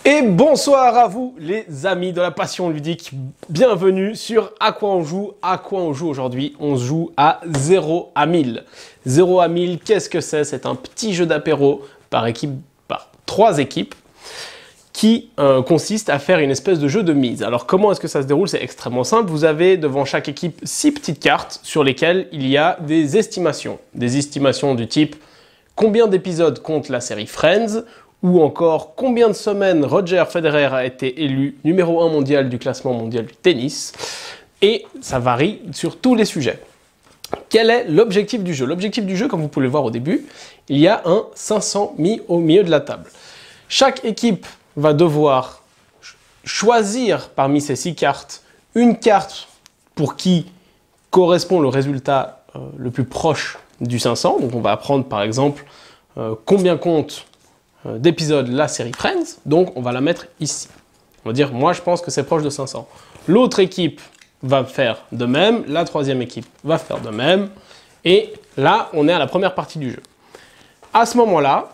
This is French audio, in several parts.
Et bonsoir à vous les amis de la passion ludique, bienvenue sur À quoi on joue. À quoi on joue aujourd'hui? On se joue à 0 à 1000. 0 à 1000, qu'est-ce que c'est? C'est un petit jeu d'apéro par équipe, par 3 équipes, qui consiste à faire une espèce de jeu de mise. Alors comment est-ce que ça se déroule? C'est extrêmement simple, vous avez devant chaque équipe 6 petites cartes sur lesquelles il y a des estimations. Des estimations du type combien d'épisodes compte la série Friends, ou encore combien de semaines Roger Federer a été élu numéro 1 mondial du classement mondial du tennis. Et ça varie sur tous les sujets. Quel est l'objectif du jeu? L'objectif du jeu, comme vous pouvez le voir au début, il y a un 500 mis au milieu de la table. Chaque équipe va devoir choisir parmi ces 6 cartes une carte pour qui correspond le résultat le plus proche du 500. Donc on va apprendre par exemple combien compte d'épisodes la série Friends, donc on va la mettre ici. On va dire, moi je pense que c'est proche de 500. L'autre équipe va faire de même, la troisième équipe va faire de même, et là on est à la première partie du jeu. À ce moment-là,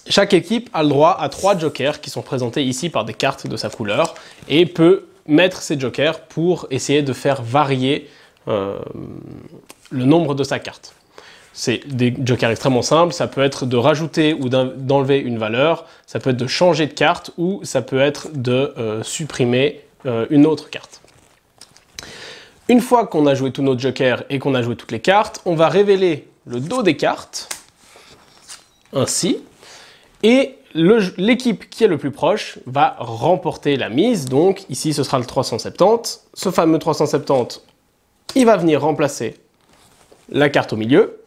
chaque équipe a le droit à 3 jokers qui sont présentés ici par des cartes de sa couleur, et peut mettre ces jokers pour essayer de faire varier le nombre de sa carte. C'est des jokers extrêmement simples, ça peut être de rajouter ou d'enlever une valeur, ça peut être de changer de carte ou ça peut être de supprimer une autre carte. Une fois qu'on a joué tous nos jokers et qu'on a joué toutes les cartes, on va révéler le dos des cartes, ainsi, et l'équipe qui est le plus proche va remporter la mise, donc ici ce sera le 370. Ce fameux 370, il va venir remplacer la carte au milieu.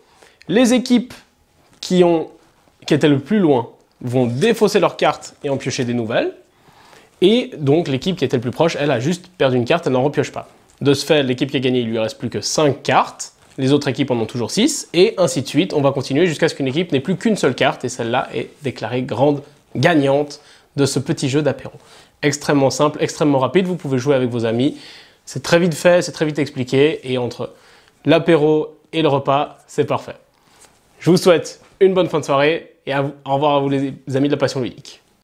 Les équipes qui étaient le plus loin vont défausser leurs cartes et en piocher des nouvelles. Et donc l'équipe qui était le plus proche, elle a juste perdu une carte, elle n'en repioche pas. De ce fait, l'équipe qui a gagné, il lui reste plus que 5 cartes. Les autres équipes en ont toujours 6. Et ainsi de suite, on va continuer jusqu'à ce qu'une équipe n'ait plus qu'une seule carte. Et celle-là est déclarée grande gagnante de ce petit jeu d'apéro. Extrêmement simple, extrêmement rapide. Vous pouvez jouer avec vos amis. C'est très vite fait, c'est très vite expliqué. Et entre l'apéro et le repas, c'est parfait. Je vous souhaite une bonne fin de soirée et au revoir à vous les amis de la passion ludique.